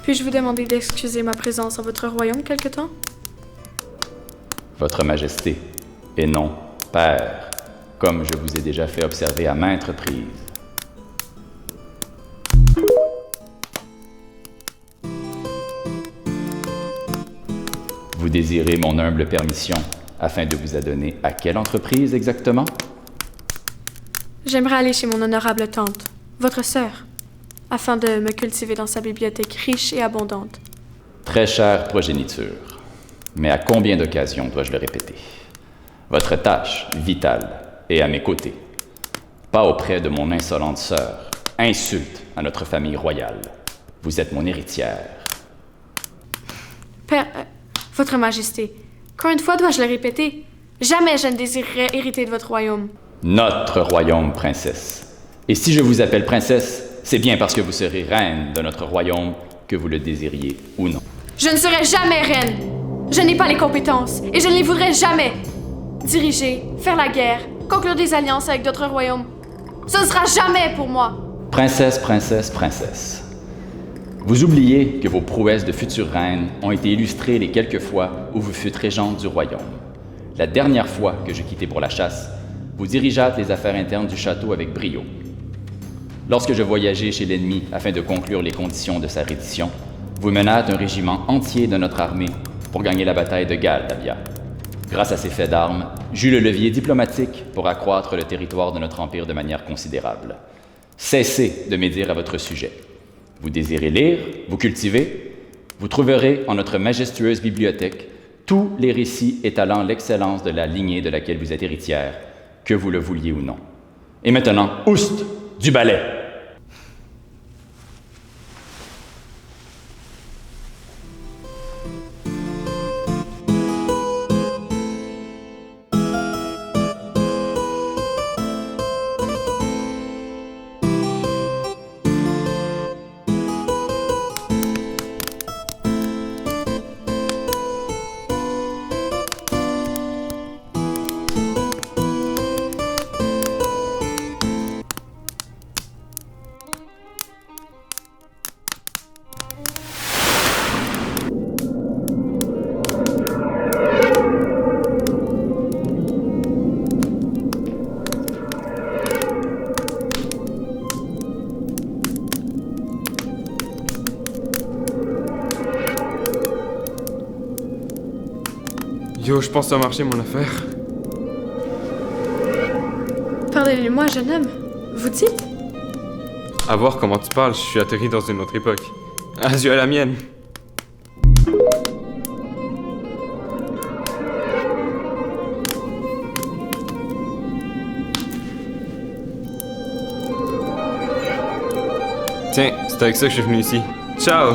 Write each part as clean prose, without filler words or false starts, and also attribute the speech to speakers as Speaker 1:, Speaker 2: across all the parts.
Speaker 1: Puis-je vous demander d'excuser ma présence en votre royaume quelque temps?
Speaker 2: Votre Majesté, et non Père, comme je vous ai déjà fait observer à maintes reprises. Vous désirez mon humble permission afin de vous adonner à quelle entreprise exactement?
Speaker 1: J'aimerais aller chez mon honorable tante, votre sœur, afin de me cultiver dans sa bibliothèque riche et abondante.
Speaker 2: Très chère progéniture, mais à combien d'occasions dois-je le répéter? Votre tâche vitale est à mes côtés, pas auprès de mon insolente sœur, insulte à notre famille royale. Vous êtes mon héritière.
Speaker 1: Père, votre Majesté, combien de fois dois-je le répéter? Jamais je ne désirerais hériter de votre royaume.
Speaker 2: Notre royaume, princesse. Et si je vous appelle princesse, c'est bien parce que vous serez reine de notre royaume, que vous le désiriez ou non.
Speaker 1: Je ne serai jamais reine. Je n'ai pas les compétences et je ne les voudrais jamais. Diriger, faire la guerre, conclure des alliances avec d'autres royaumes, ce ne sera jamais pour moi.
Speaker 2: Princesse, princesse, princesse. Vous oubliez que vos prouesses de future reine ont été illustrées les quelques fois où vous fûtes régente du royaume. La dernière fois que je quittai pour la chasse, vous dirigeâtes les affaires internes du château avec brio. Lorsque je voyageai chez l'ennemi afin de conclure les conditions de sa reddition, vous menâtes un régiment entier de notre armée pour gagner la bataille de Galdabia. Grâce à ces faits d'armes, j'eus le levier diplomatique pour accroître le territoire de notre empire de manière considérable. Cessez de médire à votre sujet. Vous désirez lire, vous cultiver, vous trouverez en notre majestueuse bibliothèque tous les récits étalant l'excellence de la lignée de laquelle vous êtes héritière, que vous le vouliez ou non. Et maintenant, oust, du balai!
Speaker 3: Yo, je pense que ça a marché mon affaire.
Speaker 1: Pardonnez-moi, jeune homme. Vous dites?
Speaker 3: À voir comment tu parles, je suis atterri dans une autre époque. Adieu à la mienne. Tiens, c'est avec ça que je suis venu ici. Ciao!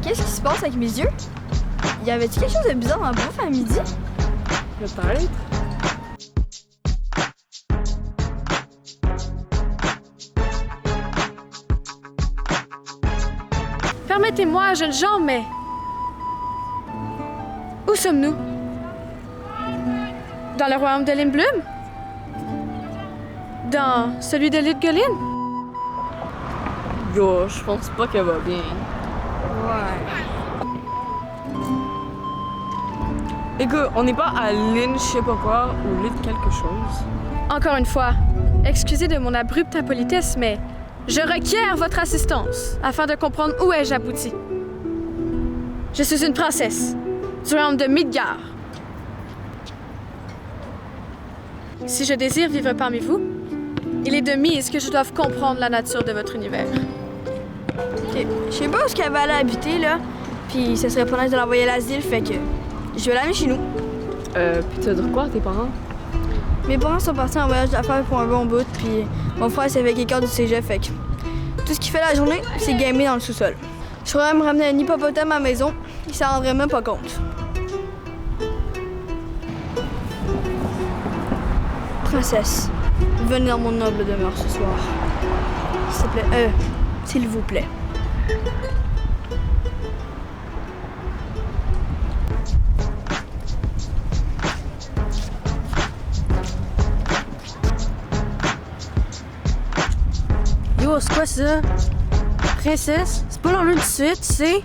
Speaker 4: Qu'est-ce qui se passe avec mes yeux? Y avait-il quelque chose de bizarre dans la bouffe à midi?
Speaker 5: Peut-être.
Speaker 1: Permettez-moi, jeunes gens, mais... Où sommes-nous? Dans le royaume de Lindblum? Dans celui de Ludgolin?
Speaker 5: Yo, je pense pas qu'elle va bien.
Speaker 4: Ouais.
Speaker 5: Écoute, on n'est pas à Lynn, je sais pas quoi, ou Lynn quelque chose.
Speaker 1: Encore une fois, excusez de mon abrupte impolitesse, mais je requiers votre assistance afin de comprendre où ai-je abouti. Je suis une princesse du royaume de Midgard. Si je désire vivre parmi vous, il est de mise que je doive comprendre la nature de votre univers.
Speaker 4: Ok. Je sais pas où est-ce qu'elle va aller habiter, là. Puis ça serait pas nice de l'envoyer à l'asile, fait que je vais l'amener chez nous.
Speaker 5: Puis tu vas dire quoi à tes parents?
Speaker 4: Mes parents sont partis en voyage d'affaires pour un bon bout, puis mon frère s'est fait quelqu'un du cégep, fait que tout ce qu'il fait la journée, c'est gamer dans le sous-sol. Je pourrais me ramener un hippopotame à la maison, il s'en rendrait même pas compte. Princesse, venez dans mon noble demeure ce soir. S'il vous plaît. S'il vous plaît.
Speaker 6: Yo, c'est quoi ça? Princesse? C'est pas l'heure tout de suite, tu sais?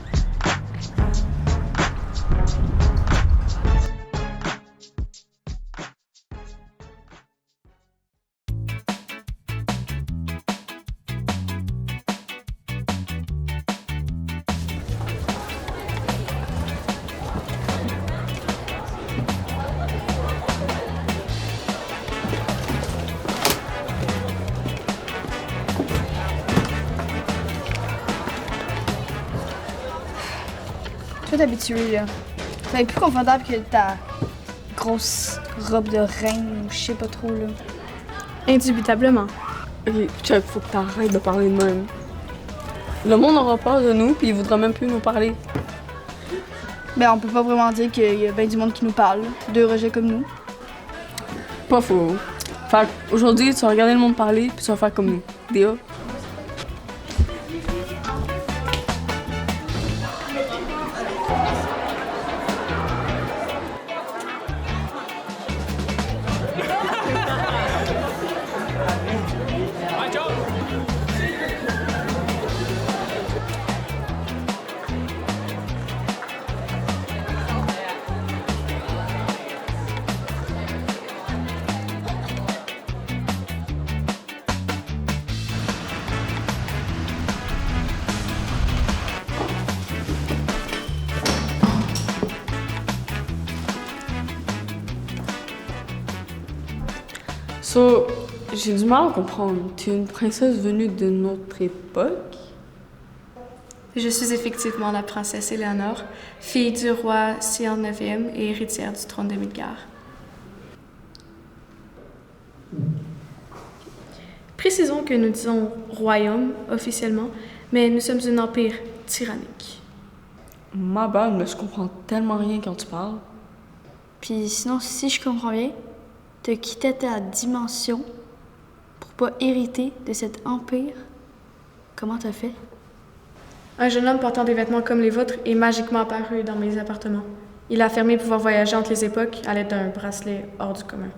Speaker 4: Tu vas t'habituer, là. Ça va être plus confortable que ta grosse robe de reine ou je sais pas trop, là.
Speaker 1: Indubitablement.
Speaker 5: Ok, Chuck, faut que t'arrêtes de parler de même. Le monde aura peur de nous, puis il voudra même plus nous parler.
Speaker 4: Ben, on peut pas vraiment dire qu'il y a bien du monde qui nous parle. Deux rejets comme nous.
Speaker 5: Pas faux. Fait qu'aujourd'hui, tu vas regarder le monde parler, puis tu vas faire comme nous. Déo. So, j'ai du mal à comprendre. Tu es une princesse venue de notre époque?
Speaker 1: Je suis effectivement la princesse Éléonore, fille du roi Sion IXe et héritière du trône de Midgard. Précisons que nous disons royaume officiellement, mais nous sommes un empire tyrannique.
Speaker 5: Ma bad, mais je comprends tellement rien quand tu parles.
Speaker 4: Puis sinon, si je comprends bien, t'as quitté ta dimension pour pas hériter de cet empire. Comment t'as fait?
Speaker 1: Un jeune homme portant des vêtements comme les vôtres est magiquement apparu dans mes appartements. Il a affirmé pouvoir voyager entre les époques à l'aide d'un bracelet hors du commun.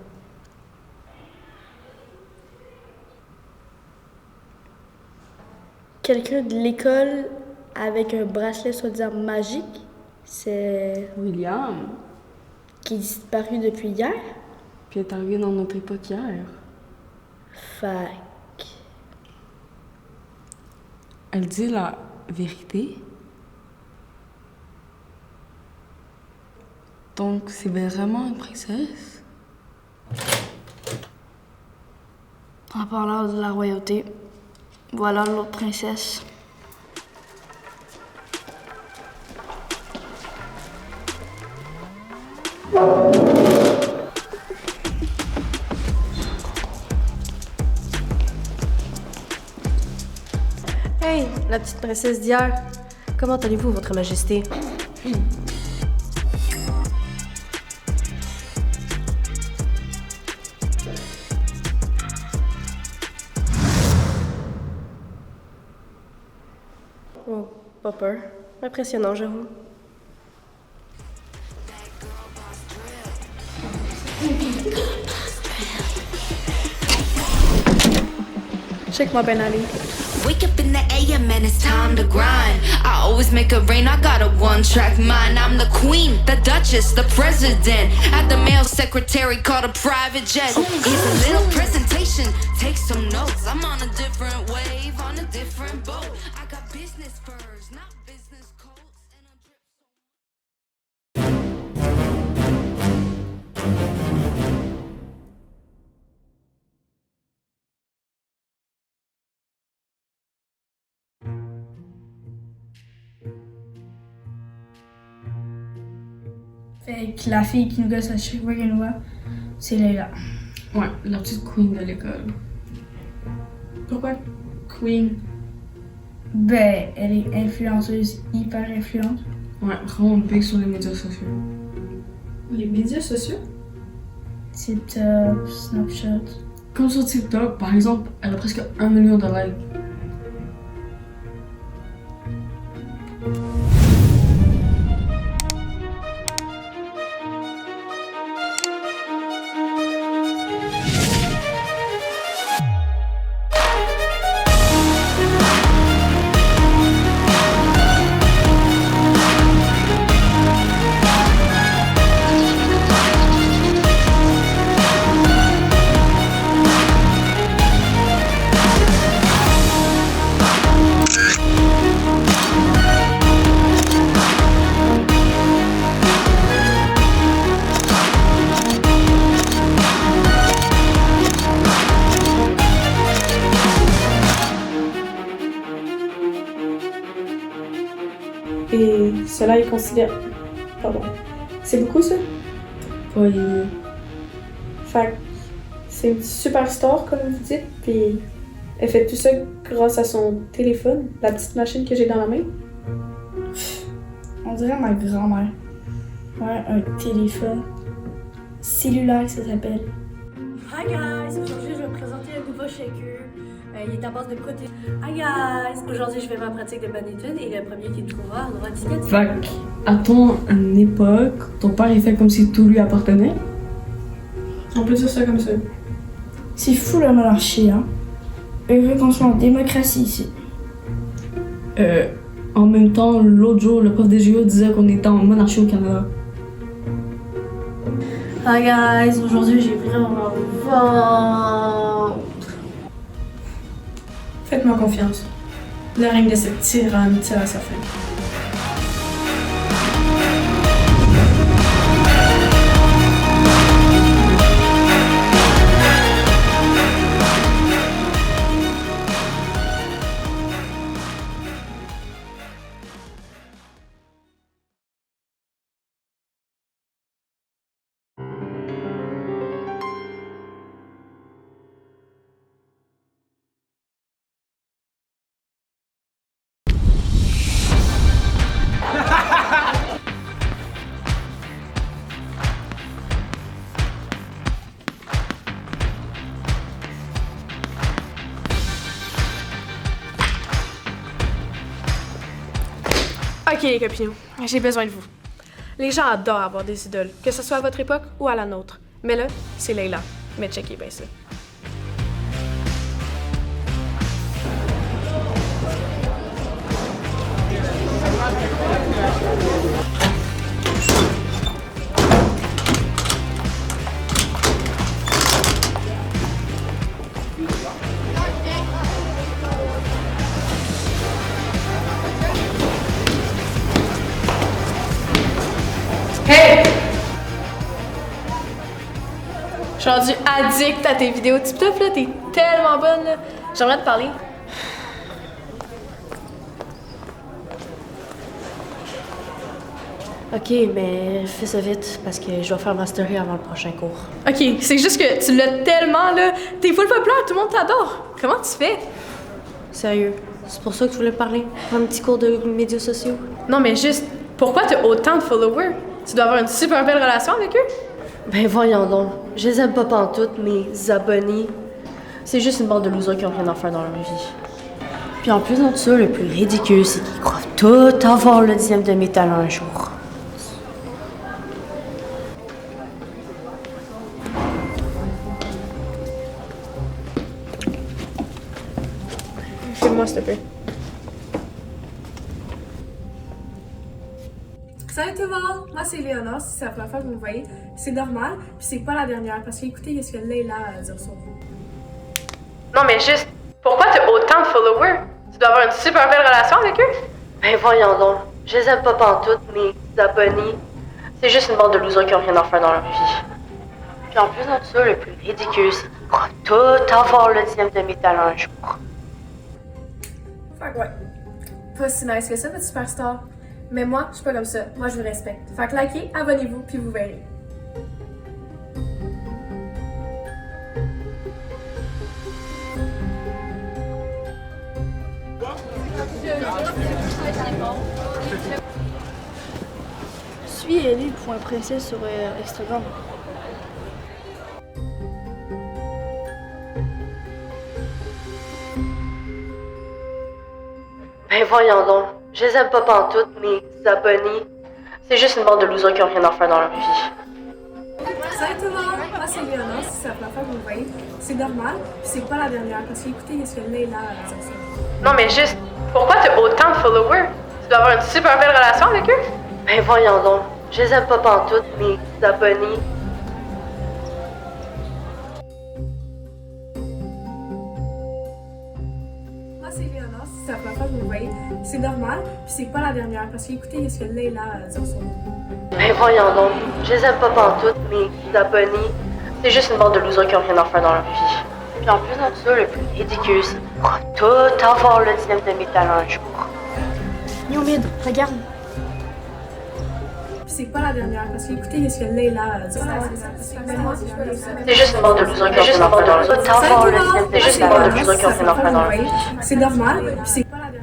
Speaker 7: Quelqu'un de l'école avec un bracelet soi-disant magique, c'est
Speaker 5: William,
Speaker 7: qui est disparu depuis hier.
Speaker 5: puis elle est arrivée dans notre époque hier.
Speaker 7: Fac.
Speaker 5: Elle dit la vérité. Donc, c'est vraiment une princesse?
Speaker 4: En parlant de la royauté, voilà l'autre princesse.
Speaker 6: Hey, la petite princesse d'hier. Comment allez-vous, Votre Majesté? Oh,
Speaker 8: Pas peur. Impressionnant, j'avoue.
Speaker 1: Check-moi Ben Ali.
Speaker 9: Wake up in the AM and it's time to grind. I always make it rain, I got a one-track mind. I'm the queen, the duchess, the president. At the mail secretary called a private jet. Here's a little presentation, take some notes. I'm on a different wave, on a different boat. I got business spurs, not business coats. And a drip
Speaker 4: Fait que la fille qui nous gosse à chaque fois qu'elle nous voit, c'est Layla.
Speaker 5: Ouais, la petite queen de l'école.
Speaker 1: Pourquoi Queen?
Speaker 4: Ben, elle est influenceuse, hyper influente.
Speaker 5: Ouais, vraiment big sur les médias sociaux.
Speaker 1: Les médias sociaux?
Speaker 4: TikTok, Snapchat.
Speaker 5: Comme sur TikTok, par exemple, elle a presque 1 million de likes.
Speaker 10: Et cela est considéré... Pardon. C'est beaucoup, ça?
Speaker 5: Oui.
Speaker 10: Fait que c'est une superstar, comme vous dites, puis elle fait tout ça grâce à son téléphone, la petite machine que j'ai dans la main.
Speaker 4: On dirait ma grand-mère. Ouais, un téléphone cellulaire, ça s'appelle.
Speaker 6: Hi guys! Aujourd'hui, je vais vous présenter un nouveau shaker. Il est à base de protéines. Hi guys! Aujourd'hui, je fais ma pratique de bonne étude et le premier qui le trouvera aura 10 4.
Speaker 5: Fait qu'à ton époque, ton père il fait comme si tout lui appartenait.
Speaker 10: On peut dire ça comme ça.
Speaker 4: C'est fou la monarchie, hein? Eux veulent qu'on soit en démocratie ici.
Speaker 5: En même temps, l'autre jour, le prof des géo disait qu'on était en monarchie au Canada.
Speaker 6: Hi guys! Aujourd'hui, j'ai vraiment ventre.
Speaker 10: Faites-moi confiance. Le règne de cette tyranne tire à sa fin.
Speaker 1: Ok les copinous, j'ai besoin de vous. Les gens adorent avoir des idoles, que ce soit à votre époque ou à la nôtre. Mais là, c'est Layla. Mais checkez bien ça. Hey! Je suis rendue addict à tes vidéos TikTok, là. T'es tellement bonne, là. J'aimerais te parler.
Speaker 6: Ok, mais fais ça vite parce que je dois faire ma story avant le prochain cours.
Speaker 1: Ok, c'est juste que tu l'as tellement, là. T'es full populaire, tout le monde t'adore. Comment tu fais?
Speaker 6: Sérieux, c'est pour ça que tu voulais parler? Un petit cours de médias sociaux?
Speaker 1: Non, mais juste, pourquoi t'as autant de followers? Tu dois avoir une super belle relation avec eux?
Speaker 6: Ben voyons donc, je les aime pas pantoute, mes abonnés. C'est juste une bande de losers qui ont rien à faire dans leur vie. Puis en plus de ça, le plus ridicule, c'est qu'ils croient
Speaker 8: tout avoir le 10e de métal un jour.
Speaker 10: Fais-moi, s'il te plaît.
Speaker 6: Salut tout le monde! Moi c'est Léonore, si c'est la première fois que vous me voyez, c'est normal, puis c'est pas la dernière, parce qu'écoutez ce que Leila a à dire sur vous.
Speaker 11: Non mais juste, pourquoi t'as autant de followers? Tu dois avoir une super belle relation avec eux?
Speaker 8: Ben voyons donc, je les aime pas pantoute, mes abonnés. C'est juste une bande de losers qui ont rien à faire dans leur vie. Puis en plus de ça, le plus ridicule, c'est qu'ils croient tout avoir le 10e de métal un jour.
Speaker 6: Fait que ouais, pas si nice que ça votre superstar. Mais moi, je suis pas comme ça. Moi, je vous respecte. Fait que likez, abonnez-vous, puis vous verrez.
Speaker 4: Suis Ellie.princesse sur Instagram.
Speaker 8: Ben voyons donc, je les aime pas pantoute, mes abonnés. C'est juste une bande de losers qui ont rien à faire dans leur vie.
Speaker 6: Salut tout le monde! Moi c'est Léonore, si c'est la première fois que vous me voyez, c'est normal, puis c'est pas la dernière, parce qu'écoutez ce que Leila a à dire sur vous.
Speaker 11: Non mais juste, pourquoi t'as autant de followers? Tu dois avoir une super belle relation avec eux?
Speaker 8: Ben voyons donc, je les aime pas pantoute, mes abonnés.
Speaker 6: Moi c'est Léonore, si c'est la première fois que vous me voyez, c'est normal, puis c'est pas la dernière, parce qu'écoutez ce que Leila a à dire sur vous.
Speaker 8: Ben voyons donc, je les aime pas pantoute, mes abonnés. C'est juste une bande de losers qui ont rien à faire dans leur vie. Puis en plus de ça, le plus ridicule, c'est qu'ils croient tout avoir le 10e de métal un jour.
Speaker 4: Yo Mid, regarde.
Speaker 6: Puis c'est pas la dernière, parce qu'écoutez ce que Leila a à dire sur vous.
Speaker 8: C'est juste une bande de losers qui ont rien à faire dans leur vie.
Speaker 6: Salut tout le monde!
Speaker 8: C'est juste une bande de losers qui ont rien à faire dans leur vie.
Speaker 6: C'est normal, puis c'est pas la dernière.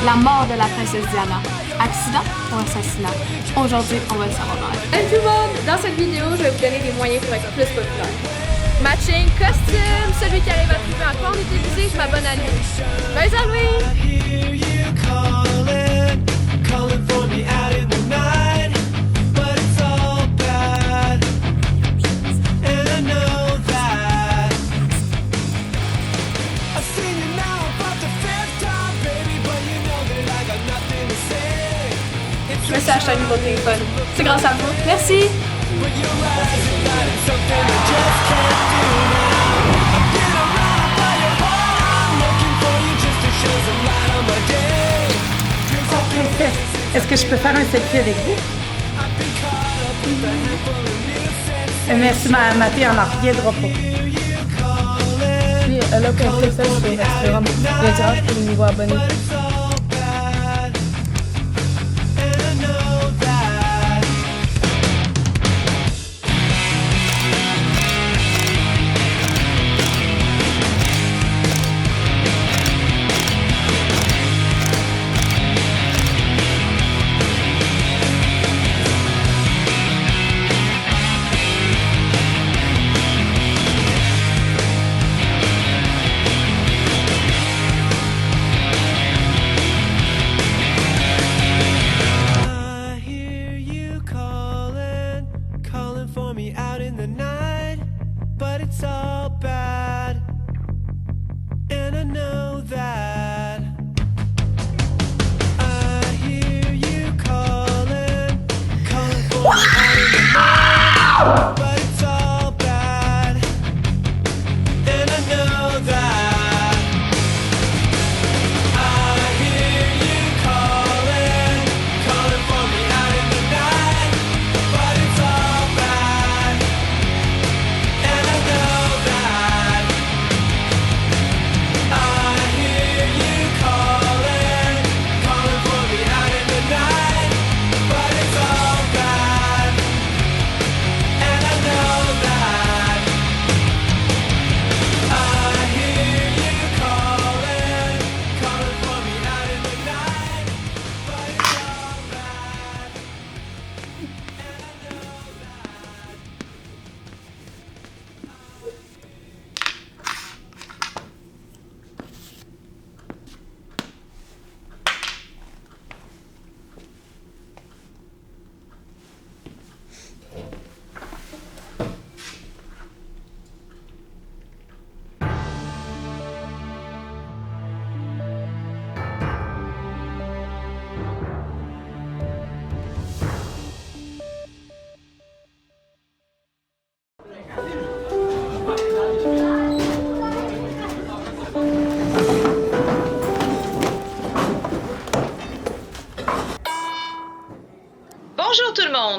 Speaker 1: La mort de la princesse Diana. Accident ou assassinat? Aujourd'hui, on va le savoir dans la vidéo. Salut tout le monde! Dans cette vidéo, je vais vous donner des moyens pour être plus populaire. Matching, costume, celui qui arrive à trouver en quoi on est déguisé, je m'abonne à lui. Joyeux Halloween! Je me suis acheté un nouveau téléphone. C'est grâce à vous. Merci!
Speaker 12: Est-ce que je peux faire un selfie avec vous? Merci, ma fille en reviendra pas.
Speaker 5: Puis elle a compris ça sur Instagram. Il y a un tirage pour les nouveaux abonnés.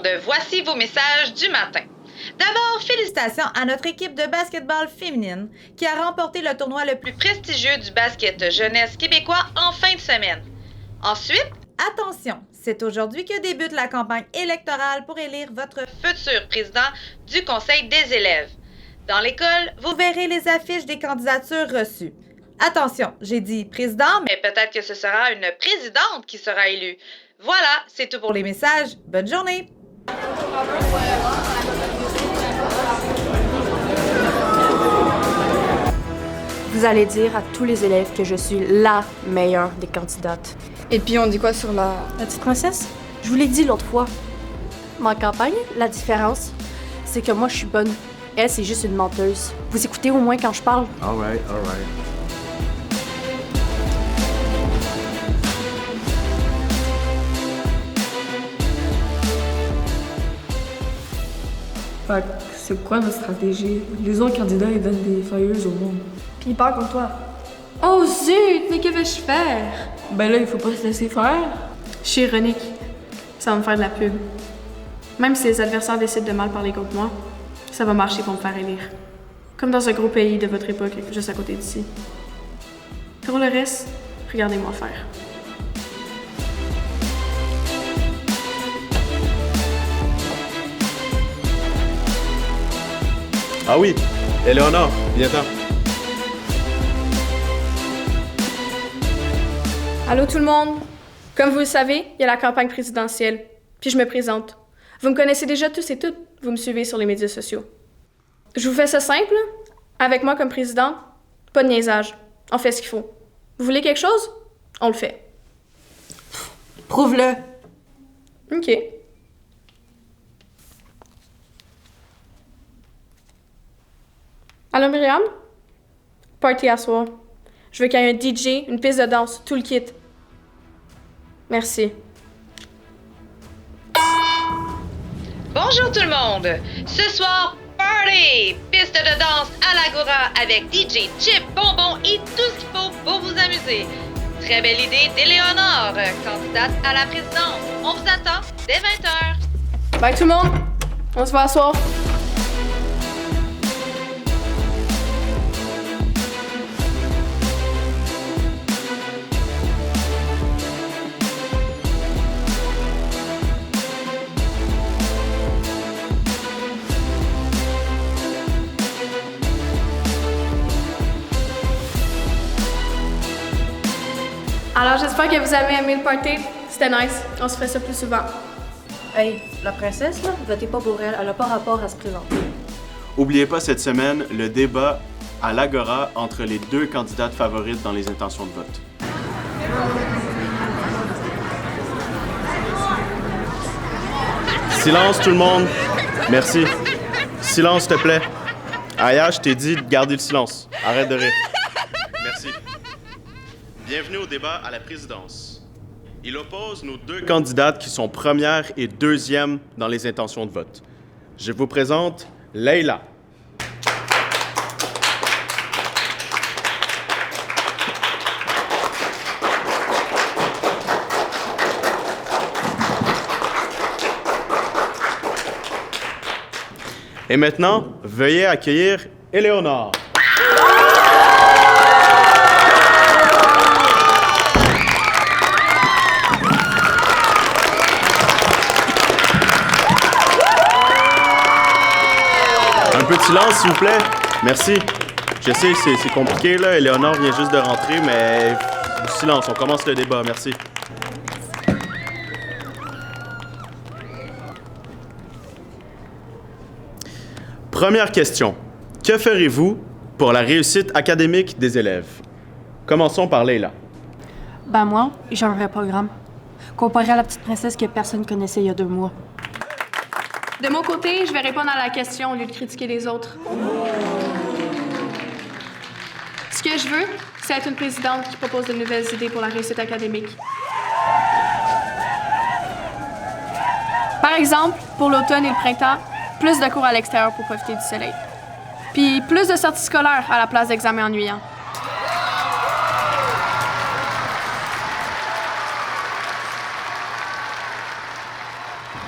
Speaker 13: monde, voici vos messages du matin. D'abord, félicitations
Speaker 14: à notre équipe de basketball féminine qui a remporté le tournoi le plus
Speaker 13: prestigieux du basket jeunesse québécois en fin de semaine. Ensuite,
Speaker 14: attention, c'est aujourd'hui que débute la campagne électorale pour élire votre
Speaker 13: futur président du Conseil des élèves. Dans l'école,
Speaker 14: vous verrez les affiches des candidatures reçues. Attention, j'ai dit président,
Speaker 13: mais peut-être que ce sera une présidente qui sera élue. Voilà, c'est tout pour
Speaker 14: les messages. Bonne journée!
Speaker 15: Vous allez dire à tous les élèves que je suis la meilleure des candidates.
Speaker 4: Et puis on dit quoi sur la
Speaker 15: petite princesse? Je vous l'ai dit l'autre fois. Ma campagne, la différence, c'est que moi je suis bonne. Elle, c'est juste une menteuse. Vous écoutez au moins quand je parle?
Speaker 16: All right.
Speaker 5: Fait que c'est quoi notre stratégie? Les autres candidats, ils donnent des flyers au monde.
Speaker 4: Puis ils parlent contre toi.
Speaker 1: Oh zut! Mais que vais-je faire?
Speaker 5: Ben là, il faut pas se laisser faire.
Speaker 1: Je suis ironique. Ça va me faire de la pub. Même si les adversaires décident de mal parler contre moi, ça va marcher pour me faire élire. Comme dans un gros pays de votre époque, juste à côté d'ici. Pour le reste, regardez-moi faire.
Speaker 17: Ah oui, Éléonore, viens-t'en.
Speaker 1: Allô tout le monde? Comme vous le savez, il y a la campagne présidentielle. Puis je me présente. Vous me connaissez déjà tous et toutes. Vous me suivez sur les médias sociaux. Je vous fais ça simple. Avec moi comme président, pas de niaisage. On fait ce qu'il faut. Vous voulez quelque chose? On le fait.
Speaker 15: Prouve-le.
Speaker 1: OK. Allô, Myriam? Party à soir. Je veux qu'il y ait un DJ, une piste de danse, tout le kit. Merci.
Speaker 13: Bonjour tout le monde! Ce soir, party! Piste de danse à l'Agora avec DJ, Chip, bonbons et tout ce qu'il faut pour vous amuser. Très belle idée d'Éléonore, candidate à la présidence. On vous attend dès 20h.
Speaker 1: Bye tout le monde! On se voit à soir. Alors, j'espère que vous avez aimé le party. C'était nice. On se ferait ça plus souvent.
Speaker 15: Hey, la princesse, là, votez pas pour elle. Elle a pas rapport à se présenter.
Speaker 17: Oubliez pas cette semaine le débat à l'Agora entre les deux candidates favorites dans les intentions de vote. Silence tout le monde. Merci. Silence, s'il te plaît. Aya, je t'ai dit de garder le silence. Arrête de rire. Merci. Bienvenue au débat à la présidence. Il oppose nos deux candidates qui sont première et deuxième dans les intentions de vote. Je vous présente Leila. Et maintenant, veuillez accueillir Éléonore. Un peu de silence, s'il vous plaît. Merci. Je sais, c'est compliqué, là. Éléonore vient juste de rentrer, mais silence, on commence le débat. Merci. Première question. Que ferez-vous pour la réussite académique des élèves? Commençons par Leila.
Speaker 15: Ben moi, j'ai un vrai programme. Comparé à la petite princesse que personne connaissait il y a 2 mois.
Speaker 1: De mon côté, je vais répondre à la question au lieu de critiquer les autres. Ce que je veux, c'est être une présidente qui propose de nouvelles idées pour la réussite académique. Par exemple, pour l'automne et le printemps, plus de cours à l'extérieur pour profiter du soleil. Puis plus de sorties scolaires à la place d'examens ennuyants.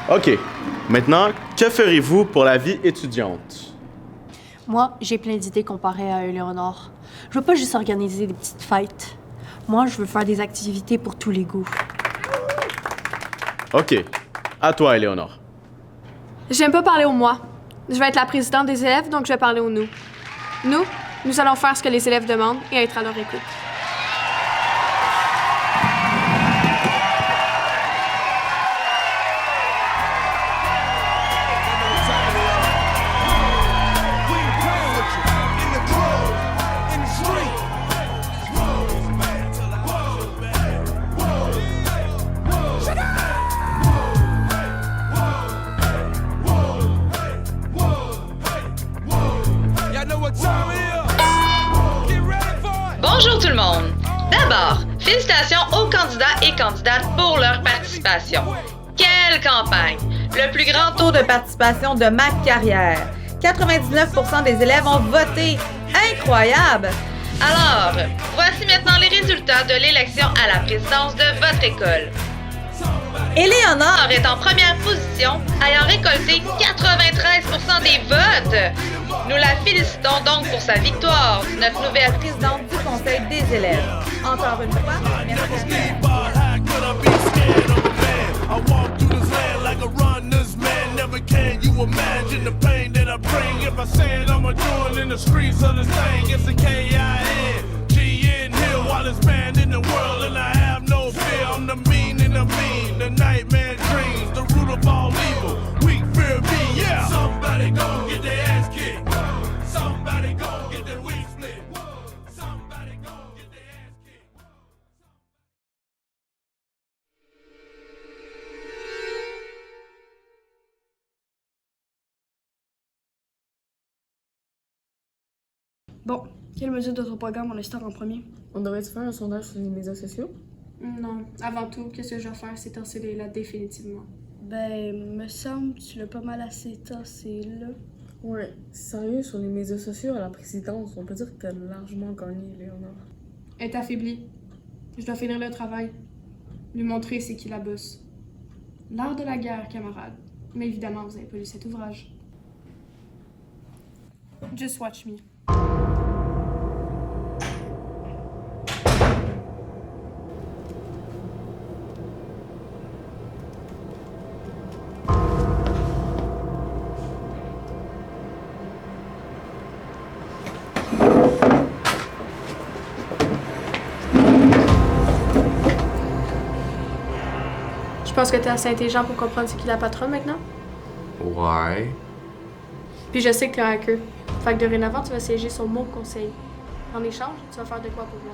Speaker 17: OK. Maintenant, que ferez-vous pour la vie étudiante?
Speaker 15: Moi, j'ai plein d'idées comparées à Éléonore. Je veux pas juste organiser des petites fêtes. Moi, je veux faire des activités pour tous les goûts.
Speaker 17: OK. À toi, Éléonore.
Speaker 1: J'aime pas parler au moi. Je vais être la présidente des élèves, donc je vais parler au nous. Nous allons faire ce que les élèves demandent et être à leur écoute.
Speaker 13: Bonjour tout le monde! D'abord, félicitations aux candidats et candidates pour leur participation. Quelle campagne!
Speaker 14: Le plus grand taux de participation de ma carrière. 99% des élèves ont voté. Incroyable!
Speaker 13: Alors, voici maintenant les résultats de l'élection à la présidence de votre école.
Speaker 14: Éléonore
Speaker 13: est en première position, ayant récolté 93% des votes. Nous la félicitons donc pour sa victoire, notre nouvelle
Speaker 14: présidente du conseil des élèves. Encore une fois, merci.
Speaker 16: The nightmare dreams, the root of all evil. Weak fear me, yeah. Somebody gon' get their ass kicked. Somebody gon' get their wings split. Somebody gon' get their ass kicked.
Speaker 4: Bon, quelle mesure de ton programme on installe en premier?
Speaker 5: On devrait-tu faire un sondage sur les médias sociaux?
Speaker 1: Non. Avant tout, qu'est-ce que je vais faire, c'est tasser les là définitivement.
Speaker 4: Ben, me semble que tu l'as pas mal assez tassé là.
Speaker 5: Ouais, sérieux, sur les médias sociaux à la présidence, on peut dire que t'as largement gagné, Éléonore.
Speaker 1: Elle est affaiblie. Je dois finir le travail. Lui montrer c'est qui la bosse. L'art de la guerre, camarade. Mais évidemment, vous avez pas lu cet ouvrage. Just watch me. Je pense que t'es assez intelligent pour comprendre c'est qui la patronne maintenant.
Speaker 3: Ouais.
Speaker 1: Puis je sais que t'es un hacker. Fait que dorénavant, tu vas siéger sur mon conseil. En échange, tu vas faire de quoi pour moi?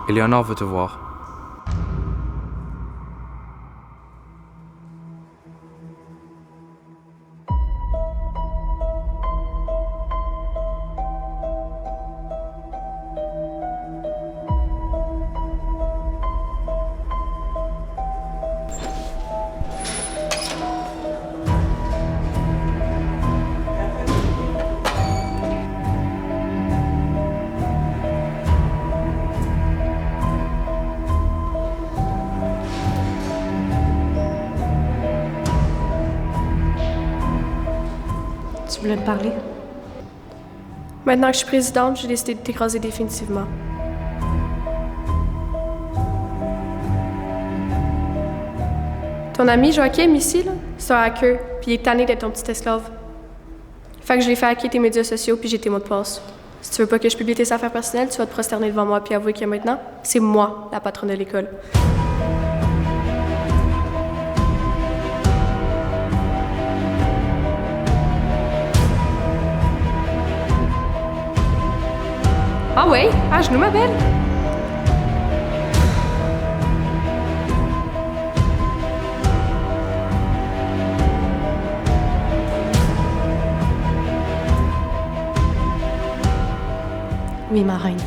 Speaker 3: Éléonore veut te voir.
Speaker 15: Tu voulais me parler?
Speaker 1: Maintenant que je suis présidente, j'ai décidé de t'écraser définitivement. Ton ami Joachim ici, là, c'est un hacker, puis il est tanné d'être ton petit esclave. Fait que je l'ai fait hacker tes médias sociaux, puis j'ai tes mots de passe. Si tu veux pas que je publie tes affaires personnelles, tu vas te prosterner devant moi puis avouer que maintenant, c'est moi la patronne de l'école. Ah ouais, à genoux ma belle.
Speaker 15: Oui, ma reine.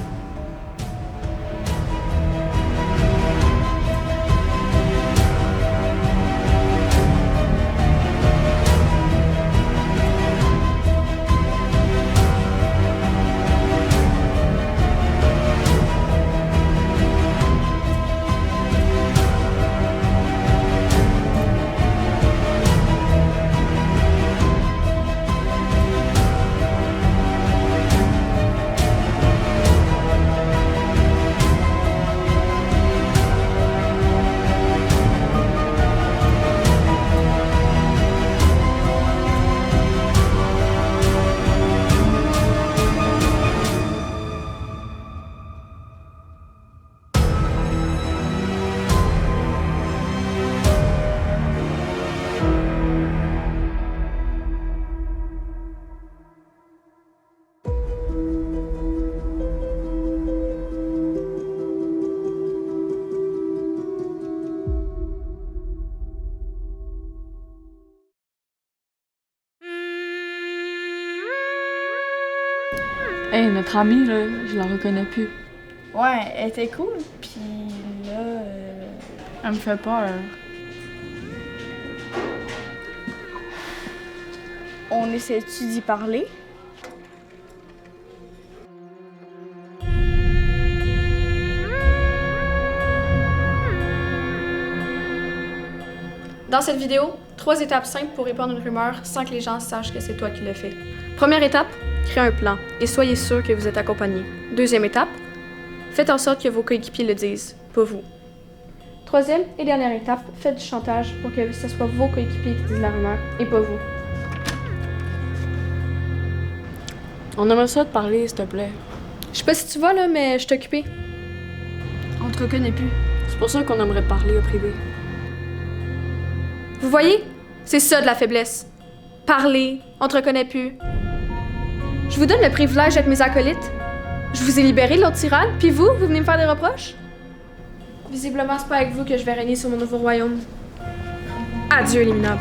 Speaker 5: Hey, notre amie, là, je la reconnais plus.
Speaker 4: Ouais, elle était cool, puis là...
Speaker 5: Elle me fait peur.
Speaker 4: On essaie-tu d'y parler?
Speaker 1: Dans cette vidéo, 3 étapes simples pour répandre une rumeur sans que les gens sachent que c'est toi qui l'as fait. Première étape, créez un plan et soyez sûr que vous êtes accompagné. Deuxième étape, faites en sorte que vos coéquipiers le disent, pas vous. Troisième et dernière étape, faites du chantage pour que ce soit vos coéquipiers qui disent la rumeur et pas vous.
Speaker 5: On aimerait ça te parler, s'il te plaît.
Speaker 1: Je sais pas si tu vas là, mais je suis occupée.
Speaker 4: On te reconnaît plus.
Speaker 5: C'est pour ça qu'on aimerait te parler au privé.
Speaker 1: Vous voyez? C'est ça de la faiblesse. Parler, on te reconnaît plus. Je vous donne le privilège d'être mes acolytes. Je vous ai libéré de l'autre tyranne, puis vous venez me faire des reproches? Visiblement, c'est pas avec vous que je vais régner sur mon nouveau royaume. Adieu, les minables.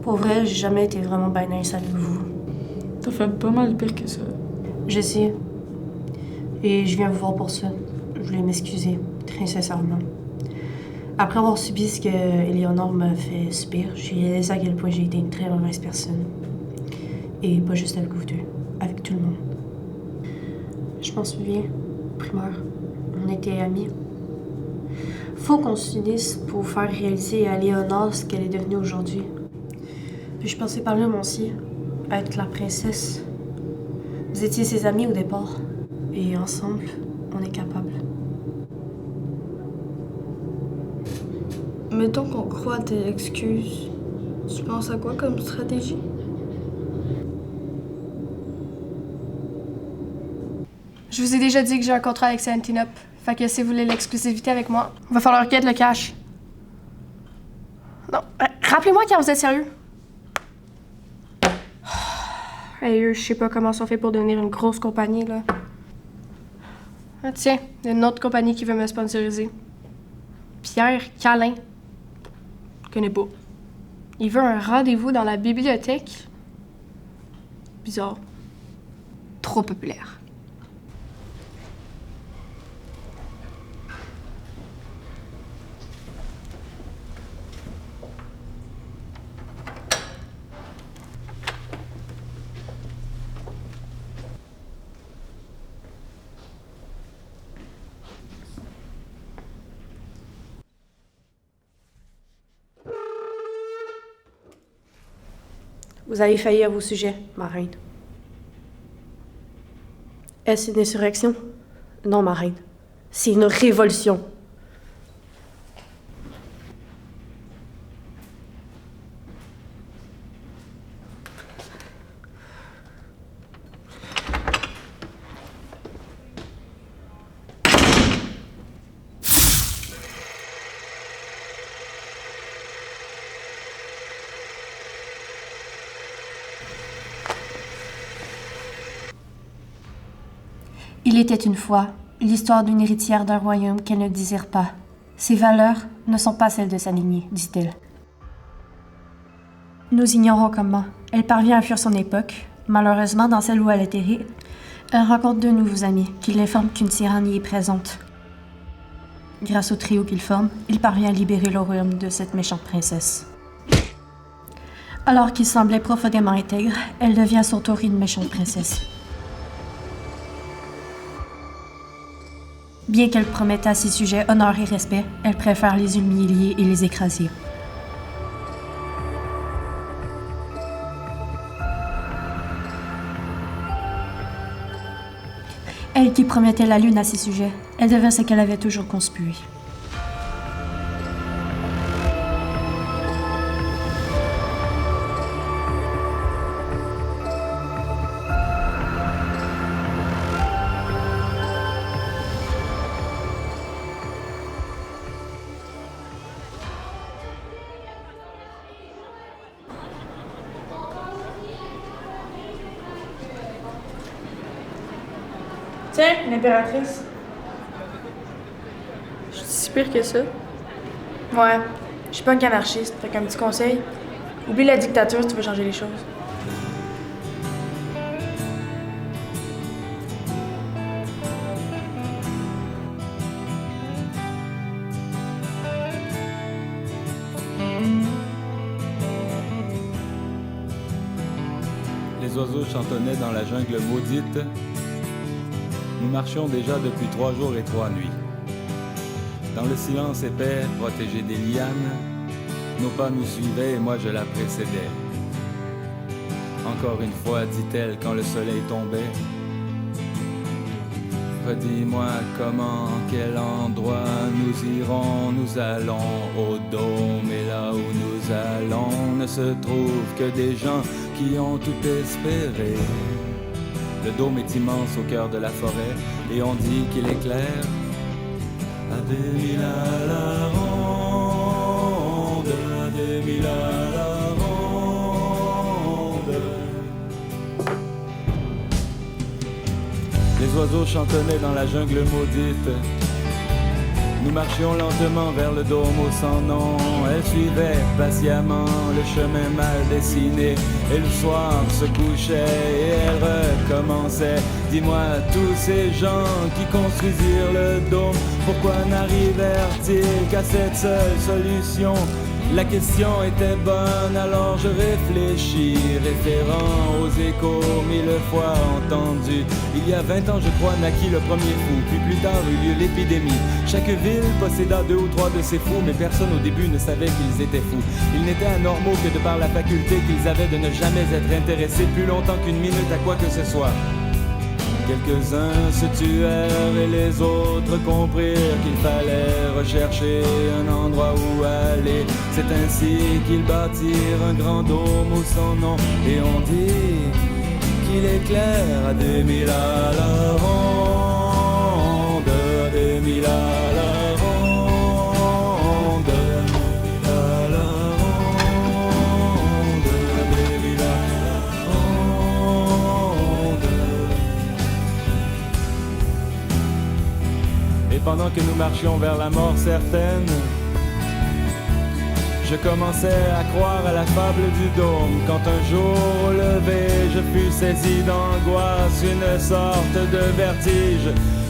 Speaker 15: Pour vrai, j'ai jamais été vraiment bien nice avec vous.
Speaker 5: T'as fait pas mal pire que ça.
Speaker 15: Je sais. Et je viens vous voir pour ça. Je voulais m'excuser, très sincèrement. Après avoir subi ce que Éléonore m'a fait subir, j'ai réalisé à quel point j'ai été une très mauvaise personne. Et pas juste avec vous deux, avec tout le monde. Je m'en souviens, primaire, on était amis. Faut qu'on s'unisse pour faire réaliser à Éléonore ce qu'elle est devenue aujourd'hui. Puis je pensais parler moi aussi, être la princesse. Vous étiez ses amis au départ. Et ensemble, on est capable.
Speaker 4: Mettons qu'on croit à tes excuses. Tu penses à quoi comme stratégie?
Speaker 1: Je vous ai déjà dit que j'ai un contrat avec Santinop. Fait que si vous voulez l'exclusivité avec moi, il va falloir qu'il y ait le cash. Non, rappelez-moi quand vous êtes sérieux.
Speaker 15: Hey, eux, je sais pas comment ça fait pour devenir une grosse compagnie, là. Ah, tiens, il y a une autre compagnie qui veut me sponsoriser. Pierre Calin. Je connais pas. Il veut un rendez-vous dans la bibliothèque. Bizarre. Trop populaire. Vous avez failli à vos sujets, ma reine. Est-ce une insurrection? Non, ma reine. C'est une révolution. Il était une fois l'histoire d'une héritière d'un royaume qu'elle ne désire pas. Ses valeurs ne sont pas celles de sa lignée, dit-elle. Nous ignorons comment. Elle parvient à fuir son époque. Malheureusement, dans celle où elle atterrit, elle rencontre deux nouveaux amis qui l'informent qu'une tyrannie est présente. Grâce au trio qu'ils forment, il parvient à libérer le royaume de cette méchante princesse. Alors qu'il semblait profondément intègre, elle devient à son tour une méchante princesse. Bien qu'elle promette à ses sujets honneur et respect, elle préfère les humilier et les écraser. Elle qui promettait la lune à ses sujets, elle devint ce qu'elle avait toujours conspué.
Speaker 10: Tiens, l'impératrice.
Speaker 1: Je suis si pire que ça.
Speaker 10: Ouais, je suis pas une anarchiste, fait qu'un petit conseil. Oublie la dictature si tu veux changer les choses.
Speaker 18: Les oiseaux chantonnaient dans la jungle maudite. Nous marchions déjà depuis 3 jours et 3 nuits. Dans le silence épais, protégé des lianes, nos pas nous suivaient et moi je la précédais. Encore une fois, dit-elle quand le soleil tombait. Redis-moi comment, quel endroit nous irons, nous allons au dôme et là où nous allons ne se trouve que des gens qui ont tout espéré. Le dôme est immense au cœur de la forêt et on dit qu'il éclaire à des mille à la ronde, à des mille à la ronde. Les oiseaux chantonnaient dans la jungle maudite. Nous marchions lentement vers le dôme au sans nom. Elle suivait patiemment le chemin mal dessiné. Et le soir se couchait et elle recommençait. Dis-moi, tous ces gens qui construisirent le dôme, pourquoi n'arrivèrent-ils qu'à cette seule solution? La question était bonne, alors je réfléchis, référant aux échos 1000 fois entendus. Il y a 20 ans, je crois, naquit le premier fou, puis plus tard eut lieu l'épidémie. Chaque ville posséda 2 ou 3 de ces fous, mais personne au début ne savait qu'ils étaient fous. Ils n'étaient anormaux que de par la faculté qu'ils avaient de ne jamais être intéressés plus longtemps qu'une minute à quoi que ce soit. Quelques-uns se tuèrent et les autres comprirent qu'il fallait rechercher un endroit où aller. C'est ainsi qu'ils bâtirent un grand dôme au sans nom. Et on dit qu'il éclaire à des mille à la ronde, à des mille à la ronde, à la ronde, à des mille à la ronde. pendant que nous marchions vers la mort certaine. Je commençais à croire à la fable du dôme quand un jour au lever je fus saisi d'angoisse, une sorte de vertige,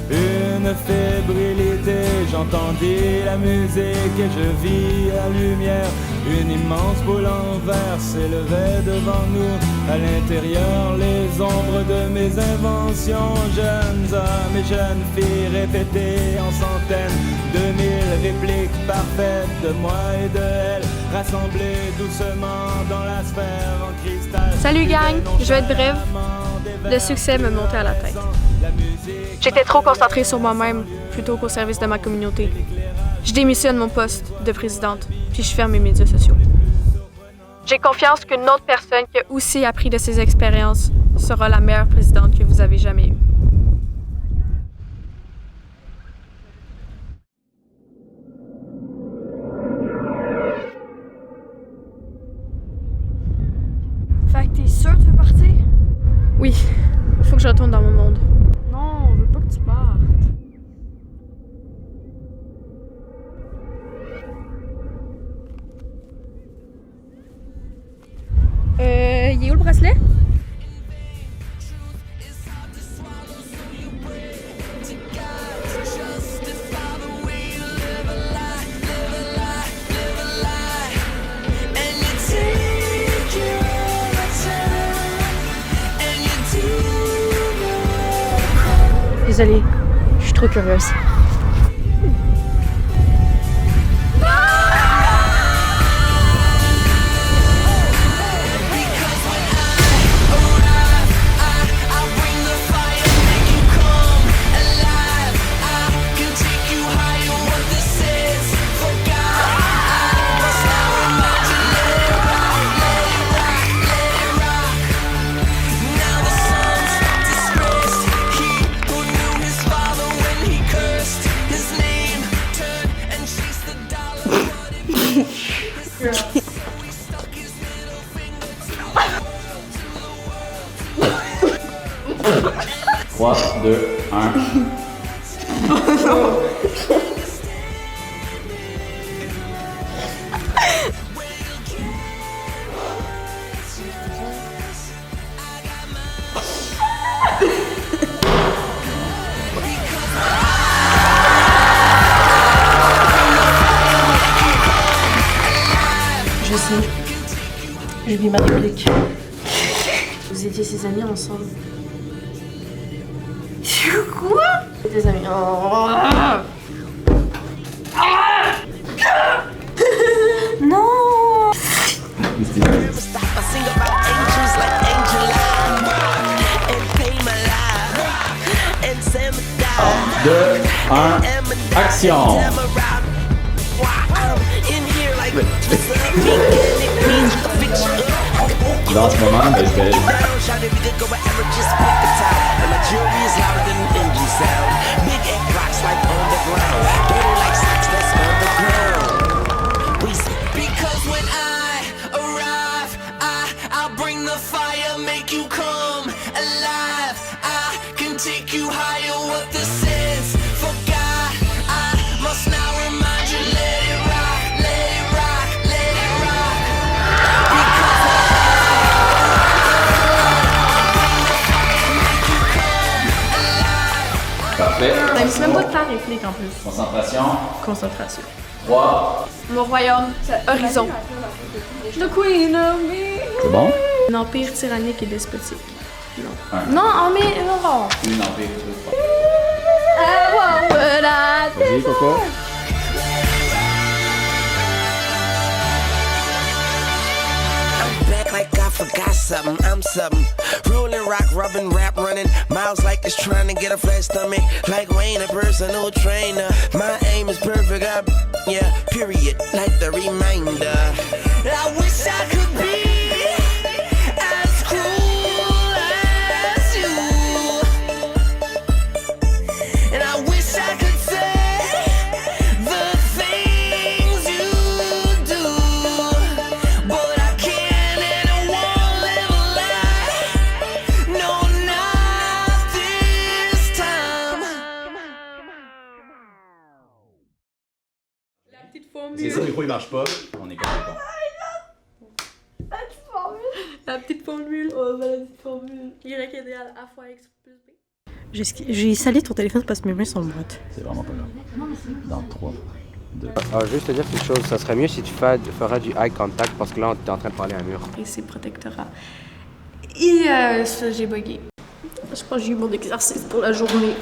Speaker 18: une fébrilité. J'entendis la musique et je vis la lumière. Une immense boule en verre s'élevait devant nous. À l'intérieur, les ombres de mes inventions. Jeunes hommes et jeunes filles répétaient en centaines 2000 répliques parfaites de moi et de elle, rassemblées doucement dans la sphère en cristal.
Speaker 1: Salut gang, je vais être brève. Le succès me montait à la tête. J'étais trop concentrée sur moi-même plutôt qu'au service de ma communauté. Je démissionne mon poste de présidente, puis je ferme mes médias sociaux. J'ai confiance qu'une autre personne qui a aussi appris de ses expériences sera la meilleure présidente que vous avez jamais eue.
Speaker 4: Fait que t'es sûr que tu veux partir?
Speaker 1: Oui, il faut que je retourne dans mon monde.
Speaker 5: Non, on veut pas que tu partes.
Speaker 1: Il est où le bracelet?
Speaker 15: Désolée, je suis trop curieuse.
Speaker 2: Trois, deux, un.
Speaker 15: Je sais. J'ai mis ma réplique. Vous étiez ses amis ensemble. Quoi? Des amis. Oh. Non!
Speaker 2: Deux, un, action! Dans ce moment, ben, je vais...
Speaker 9: Because when I arrive, I'll bring the fire, make you come alive. I can take you higher, what this is. For God, I must now remind you, let it rock, let it rock, let it rock.
Speaker 2: Parfait.
Speaker 1: Même si même pas de ta réplique en plus.
Speaker 2: Concentration.
Speaker 1: Concentration.
Speaker 2: 3.
Speaker 1: Mon royaume, horizon. The Queen of Me.
Speaker 2: C'est bon?
Speaker 1: Un empire tyrannique et despotique. Non.
Speaker 2: Un.
Speaker 1: Non, mais non.
Speaker 2: Une empire, tu veux pas.
Speaker 1: Vas-y,
Speaker 2: Coco.
Speaker 19: Like I forgot something, I'm something. Rolling, rock, rubbing, rap, running. Miles like it's trying to get a flat stomach. Like Wayne, a personal trainer. My aim is perfect, yeah, period. Like the reminder. I wish I could be as cruel as you. And I wish I could say the things you do. But I can't and I won't live a lie. No, not this time.
Speaker 2: Si le micro il marche pas, on est content.
Speaker 1: La petite formule.
Speaker 10: Oh, la petite formule.
Speaker 1: Y égale A fois X plus B.
Speaker 20: J'ai sali ton téléphone parce que mes mains sont moites.
Speaker 2: C'est vraiment pas grave. Dans 3, 2.
Speaker 21: Juste te dire quelque chose, ça serait mieux si tu ferais du eye contact parce que là, on est en train de parler à un mur.
Speaker 1: Et c'est protectorat. Et ça, j'ai bugué. Je pense que j'ai eu mon exercice pour la journée.